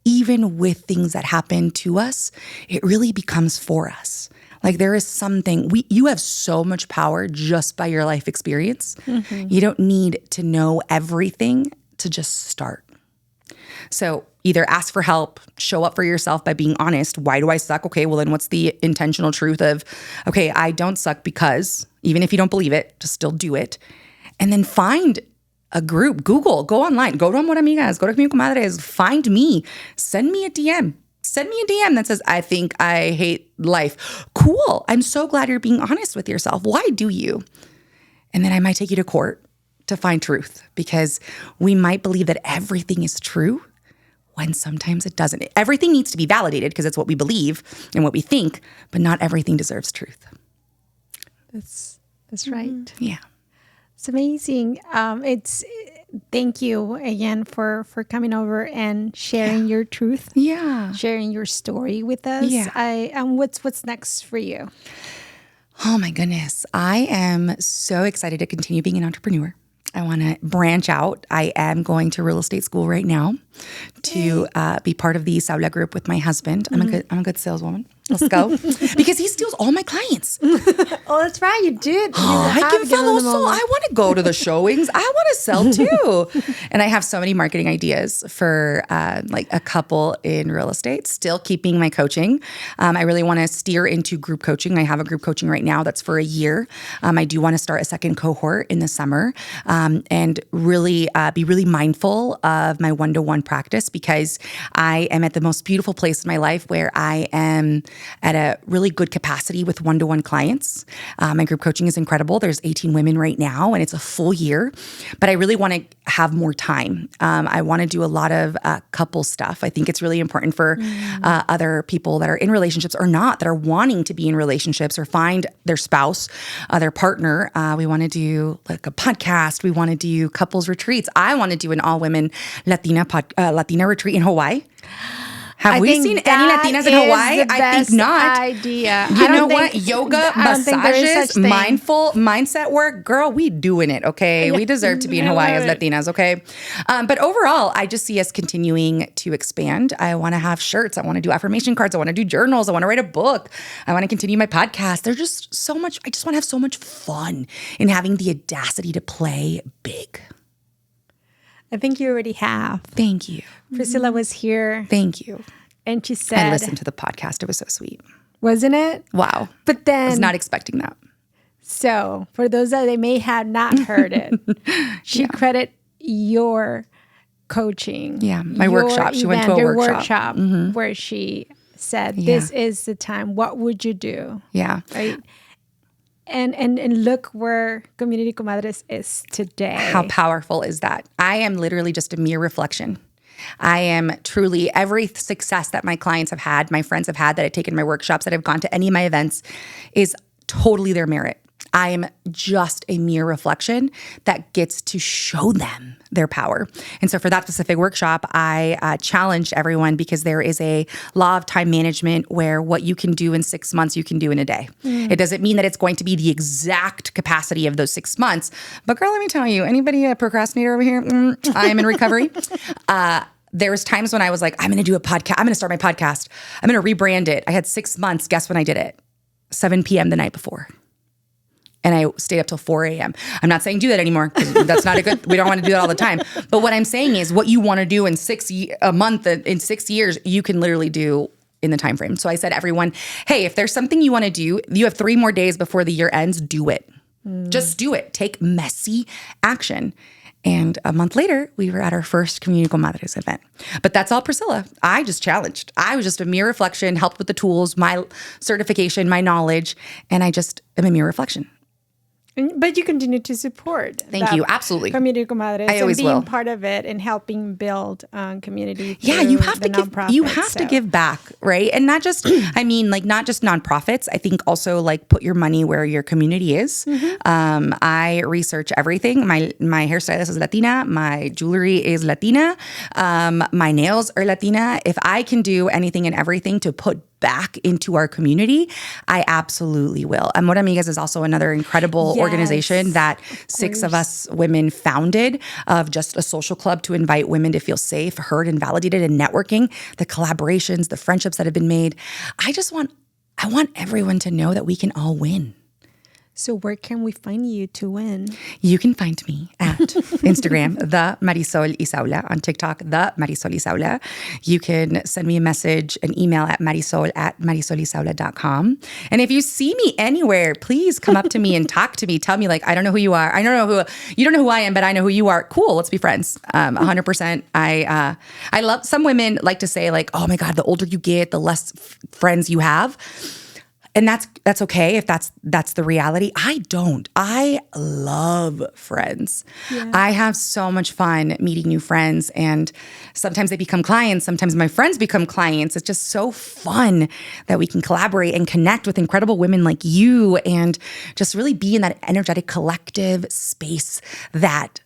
Even with things that happen to us, it really becomes for us. Like there is something, you have so much power just by your life experience. Mm-hmm. You don't need to know everything to just start. So either ask for help, show up for yourself by being honest. Why do I suck? Okay, well then what's the intentional truth of, okay, I don't suck because, even if you don't believe it, just still do it. And then find a group, Google, go online, go to Amor Amigas, go to Community Comadres, find me, send me a DM. Send me a DM that says, I think I hate life. Cool. I'm so glad you're being honest with yourself. Why do you? And then I might take you to court to find truth, because we might believe that everything is true when sometimes it doesn't. Everything needs to be validated because it's what we believe and what we think, but not everything deserves truth. That's right. Yeah. It's amazing. Thank you again for coming over and sharing your truth. Yeah. Sharing your story with us. Yeah. What's next for you? Oh my goodness. I am so excited to continue being an entrepreneur. I want to branch out. I am going to real estate school right now to be part of the Isaula group with my husband. Mm-hmm. I'm a good saleswoman. Let's go. Because he steals all my clients. Oh, that's right. You did. I give famoso. I want to go to the showings. I want to sell too. And I have so many marketing ideas for like a couple in real estate, still keeping my coaching. I really want to steer into group coaching. I have a group coaching right now that's for a year. I do want to start a second cohort in the summer and really be really mindful of my one-to-one practice, because I am at the most beautiful place in my life where I am at a really good capacity with one-to-one clients. My group coaching is incredible. There's 18 women right now, and it's a full year. But I really want to have more time. I want to do a lot of couple stuff. I think it's really important for other people that are in relationships or not, that are wanting to be in relationships or find their spouse, their partner. We want to do like a podcast. We want to do couples retreats. I want to do an all-women Latina retreat in Hawaii. Have we seen any Latinas in Hawaii? I think not. Idea. You know what? Yoga, massages, mindful mindset work. Girl, we doing it, okay? We deserve to be in Hawaii as Latinas, okay? But overall, I just see us continuing to expand. I want to have shirts. I want to do affirmation cards. I want to do journals. I want to write a book. I want to continue my podcast. There's just so much. I just want to have so much fun in having the audacity to play big. I think you already have. Thank you. Priscilla was here. Thank you. And she said, I listened to the podcast. It was so sweet. Wasn't it? Wow. But then, I was not expecting that. So for those that they may have not heard it, she credit your coaching. Yeah, my workshop. She went to a workshop where she said, this is the time. What would you do? Yeah. Right. And look where Community Comadres is today. How powerful is that? I am literally just a mere reflection. I am truly, every success that my clients have had, my friends have had, that I've taken my workshops, that have gone to any of my events, is totally their merit. I am just a mere reflection that gets to show them their power. And so for that specific workshop, I challenged everyone, because there is a law of time management where what you can do in 6 months, you can do in a day. It doesn't mean that it's going to be the exact capacity of those 6 months. But girl, let me tell you, anybody a procrastinator over here? I am in recovery. There was times when I was like, I'm going to do a podcast. I'm going to start my podcast. I'm going to rebrand it. I had 6 months. Guess when I did it? 7 p.m. the night before. And I stayed up till 4 a.m. I'm not saying do that anymore, because that's not a good, we don't want to do that all the time. But what I'm saying is, what you want to do in a month, in 6 years, you can literally do in the time frame. So I said, everyone, hey, if there's something you want to do, you have 3 more days before the year ends, do it. Just do it. Take messy action. And a month later, we were at our first Community Comadres event. But that's all Priscilla. I just challenged. I was just a mere reflection, helped with the tools, my certification, my knowledge, and I just am a mere reflection. But you continue to support. Thank you. Absolutely. Community Comadres. I always and being will. part of it and helping build community. Yeah, you have the to give. You have to give back, right? And not just, I mean, like not just nonprofits. I think also like put your money where your community is. I research everything. My hairstylist is Latina. My jewelry is Latina. My nails are Latina. If I can do anything and everything to put back into our community, I absolutely will. Amor Amigas is also another incredible organization that 6 of us women founded, of just a social club to invite women to feel safe, heard, and validated, and networking, the collaborations, the friendships that have been made. I want everyone to know that we can all win. So where can we find you to win? You can find me at Instagram, the Marisol Isaula, on TikTok, the Marisol Isaula. You can send me a message, an email at marisol@marisolisaula.com. And if you see me anywhere, please come up to me and talk to me. Tell me like, I don't know who you are. I don't know who, you don't know who I am, but I know who you are. Cool. Let's be friends. 100%. I love, some women like to say like, oh my God, the older you get, the less friends you have. And that's okay if that's the reality. I don't. I love friends. Yeah. I have so much fun meeting new friends, and sometimes they become clients. Sometimes my friends become clients. It's just so fun that we can collaborate and connect with incredible women like you, and just really be in that energetic collective space that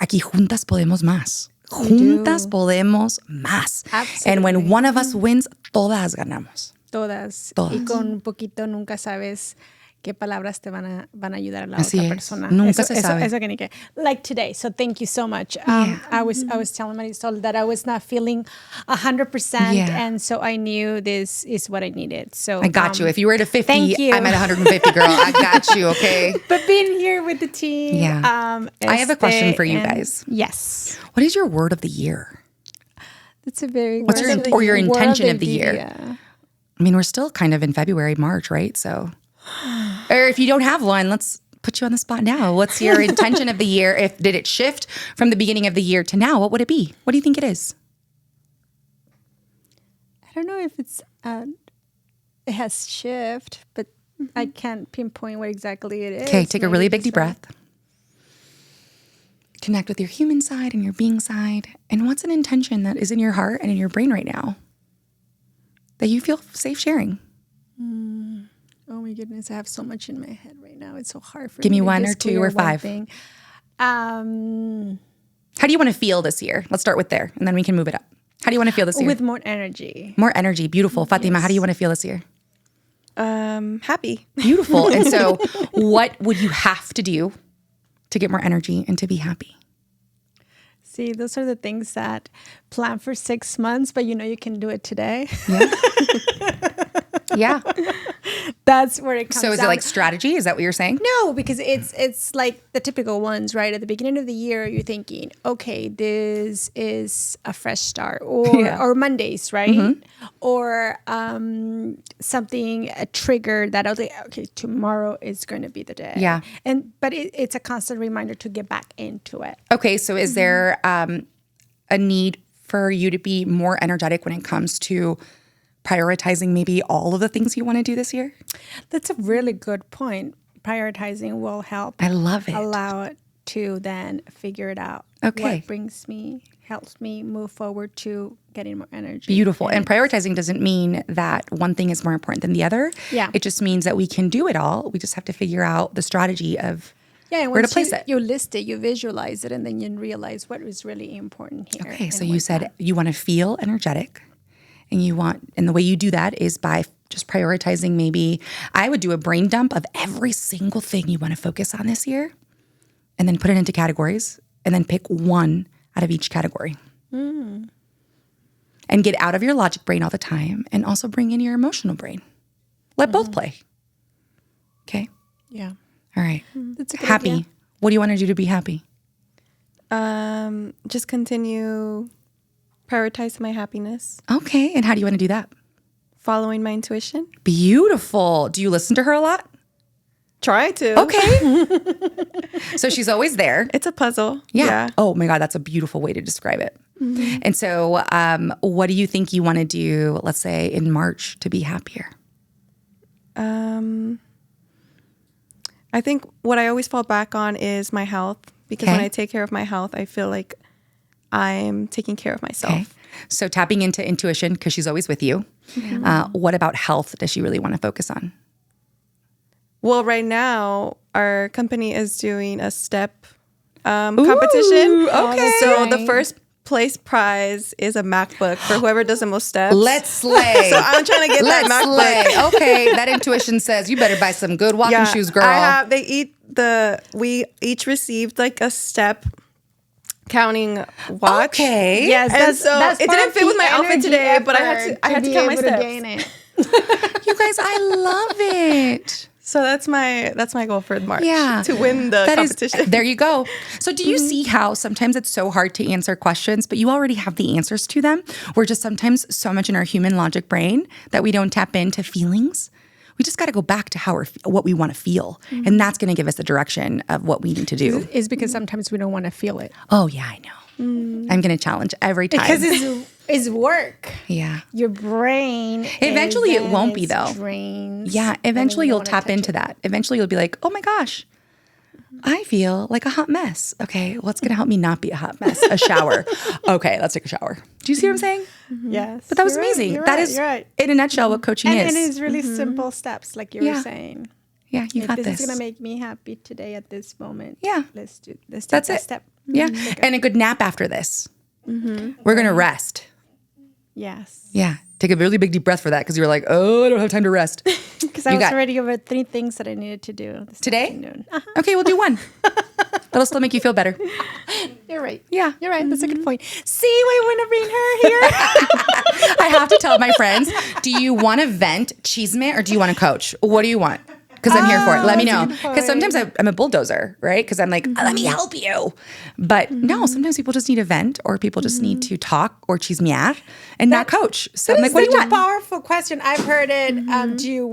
aquí juntas podemos más. Juntas podemos más. Absolutely. And when one of us wins, todas ganamos. Todas. Y con un poquito nunca sabes qué palabras te van a ayudar a la Así otra es. persona. Nunca se sabe. Eso que ni que. Like today. So thank you so much. I was telling Marisol that I was not feeling 100%, and so I knew this is what I needed. So I got you. If you were at a 50, thank you. I'm at 150, girl. I got you, okay? But being here with the team. Yeah. I have a question for you guys. Yes. What is your word of the year? That's a very What's your intention of the year? Yeah. I mean, we're still kind of in February, March, right? So, or if you don't have one, let's put you on the spot now. What's your intention of the year? Did it shift from the beginning of the year to now? What would it be? What do you think it is? I don't know if it has shifted, but I can't pinpoint what exactly it is. Okay, take a really big deep breath. Connect with your human side and your being side. And what's an intention that is in your heart and in your brain right now that you feel safe sharing? Oh my goodness, I have so much in my head right now. It's so hard for me. Give me to one just or two clear or one five. thing. How do you want to feel this year? Let's start with there, and then we can move it up. How do you want to feel this year? With more energy. More energy. Beautiful. Fatima, how do you want to feel this year? Happy. Beautiful. And so what would you have to do to get more energy and to be happy? See, those are the things that plan for 6 months, but you know you can do it today. Yeah. That's where it comes So is down. it like strategy? Is that what you're saying? No, because it's like the typical ones, right? At the beginning of the year, you're thinking, okay, this is a fresh start, or Mondays, right? Or something, a trigger that I'll say, okay, tomorrow is going to be the day. Yeah. But it's a constant reminder to get back into it. Okay, so is there a need for you to be more energetic when it comes to prioritizing maybe all of the things you want to do this year? That's a really good point. Prioritizing will help. I love it. Allow it to then figure it out. Okay. What helps me move forward to getting more energy. Beautiful. And prioritizing doesn't mean that one thing is more important than the other. Yeah. It just means that we can do it all. We just have to figure out the strategy of where to place it. You list it, you visualize it, and then you realize what is really important here. Okay, so you said you want to feel energetic. And the way you do that is by just prioritizing. Maybe I would do a brain dump of every single thing you want to focus on this year, and then put it into categories, and then pick one out of each category. And get out of your logic brain all the time, and also bring in your emotional brain. Let both play. Okay? Yeah. All right. That's a good happy. idea. What do you want to do to be happy? Just continue prioritize my happiness. Okay. And how do you want to do that? Following my intuition. Beautiful. Do you listen to her a lot? Try to. Okay. So she's always there. It's a puzzle. Yeah. Oh my God, that's a beautiful way to describe it. And so what do you think you want to do, let's say in March, to be happier? I think what I always fall back on is my health, because when I take care of my health, I feel like I'm taking care of myself. Okay. So tapping into intuition, because she's always with you. What about health does she really want to focus on? Well, right now, our company is doing a step competition. Okay. So the first place prize is a MacBook for whoever does the most steps. Let's slay. So I'm trying to get that MacBook. Slay. Okay, that intuition says you better buy some good walking shoes, girl. We each received like a step counting watch. Okay. Yes, And it didn't fit with my outfit today, but I had to count my steps. You guys, I love it. So that's my goal for March. Yeah. To win the competition. There you go. So do you see how sometimes it's so hard to answer questions, but you already have the answers to them? We're just sometimes so much in our human logic brain that we don't tap into feelings. We just got to go back to what we want to feel. And that's going to give us the direction of what we need to do. Is because sometimes we don't want to feel it. Oh, yeah, I know. I'm going to challenge every time. Because it's work. Yeah. Your brain. Eventually it won't be, though. Drains, Yeah, eventually you you'll don't tap wanna touch into it. that. Eventually you'll be like, oh my gosh, I feel like a hot mess. Okay, what's going to help me not be a hot mess? A shower. Okay, let's take a shower. Do you see what I'm saying? Yes. But that was You're right, amazing. you're That right, is, you're right. in a nutshell, what coaching And is. it is really simple steps, like you were Yeah. saying. Yeah, you If got this this. is gonna make me happy today at this moment. Yeah. Let's take That's that it. step. Yeah, Okay. and a good nap after this. We're going to rest. Yes. Yeah, take a really big deep breath for that because you were like, oh, I don't have time to rest. Because I You was got- already over 3 things that I needed to do this Today? afternoon. Okay, we'll do one. That'll still make you feel better. You're right. Yeah. You're right. That's a good point. See, we want to bring her here. I have to tell my friends, do you want to vent, chisme, or do you want to coach? What do you want? Because I'm here for it. Let me know. that's a good Because sometimes point. I'm a bulldozer, right? Because I'm like, let me help you. But no, sometimes people just need a vent, or people just need to talk or chismear and not coach. So I'm like, what do you Such a want? powerful question. I've heard it. Do you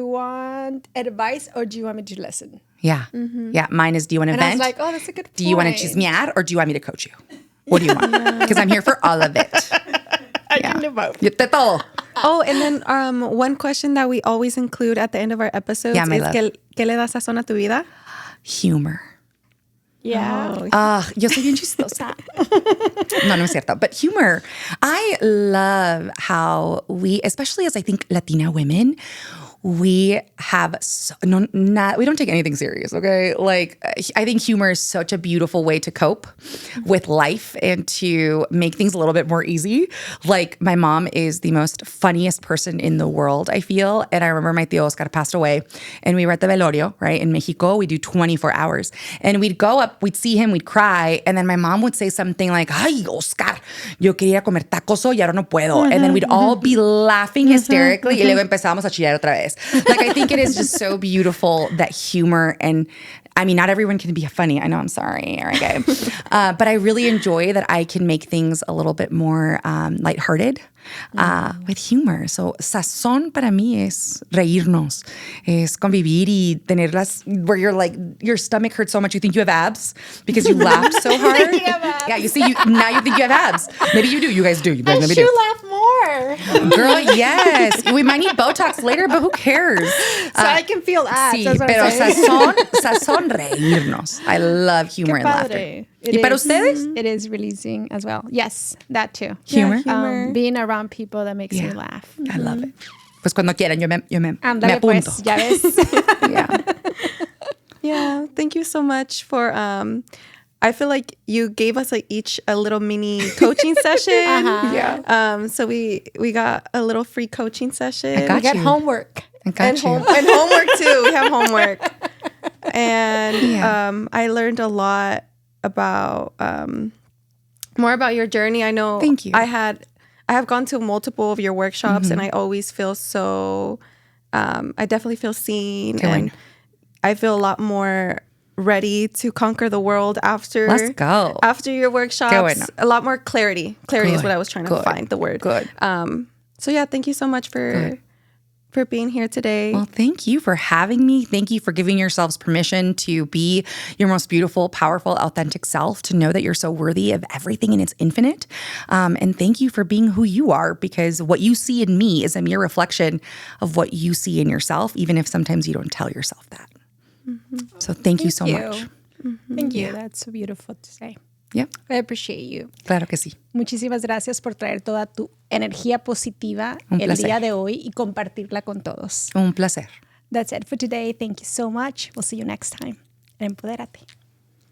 want advice or do you want me to listen? Yeah. Yeah. Mine is, do you want to And I was vent? like, oh, that's a good point. Do you want to chismear or do you want me to coach you? What do you want? Because I'm here for all of it. I can do both. De todo. Oh, and then one question that we always include at the end of our episodes Yeah, my is love. ¿qué le da sazón a tu vida? Humor. Yeah. Yo soy bien chistosa. No es cierto. But humor. I love how we, especially as I think Latina women, we have we don't take anything serious, okay? Like, I think humor is such a beautiful way to cope with life and to make things a little bit more easy. Like, my mom is the most funniest person in the world, I feel. And I remember my tío Oscar passed away, and we were at the velorio, right? In Mexico, we do 24 hours. And we'd go up, we'd see him, we'd cry, and then my mom would say something like, ay, Oscar, yo quería comer tacos hoy, ahora no puedo. And then we'd all be laughing hysterically, y luego empezábamos a chillar otra vez. Like, I think it is just so beautiful that humor, and I mean, not everyone can be funny. I know, I'm sorry, okay. But I really enjoy that I can make things a little bit more lighthearted with humor. So, sazón para mí es reírnos, es convivir y tenerlas where you're like, your stomach hurts so much you think you have abs because you laughed so hard. Yeah, you see, now you think you have abs. Maybe you do. You guys do. You guys I maybe should do. laugh more. Girl, yes. We might need Botox later, but who cares? So I can feel abs. Sí, that's what pero I'm saying. sazón reírnos. I love humor and laughter. It ¿Y para is- ustedes? It is releasing as well. Yes, that too. Humor? Humor. Being around people that makes me Yeah. laugh. I love it. Pues cuando quieran, yo me Ándale apunto. pues, ya ves. Yeah. Yeah, thank you so much for I feel like you gave us each a little mini coaching session. Yeah. So we got a little free coaching session. I got I got you. homework. I got you. And homework too. We have homework. And I learned a lot about more about your journey. I know Thank you. I have gone to multiple of your workshops and I always feel so I definitely feel seen. Qué bueno. And I feel a lot more ready to conquer the world after Let's go. after your workshops. Qué bueno. A lot more clarity. Clarity is Good. what I was trying to Good. find the word. Good. So yeah, thank you so much for being here today. Well, thank you for having me. Thank you for giving yourselves permission to be your most beautiful, powerful, authentic self, to know that you're so worthy of everything and it's infinite. And thank you for being who you are, because what you see in me is a mere reflection of what you see in yourself, even if sometimes you don't tell yourself that. So thank you so much. Thank you. That's so beautiful to say. Yeah. I appreciate you. Claro que sí. Muchísimas gracias por traer toda tu energía positiva Un el placer. día de hoy y compartirla con todos. Un placer. That's it for today. Thank you so much. We'll see you next time. Empodérate.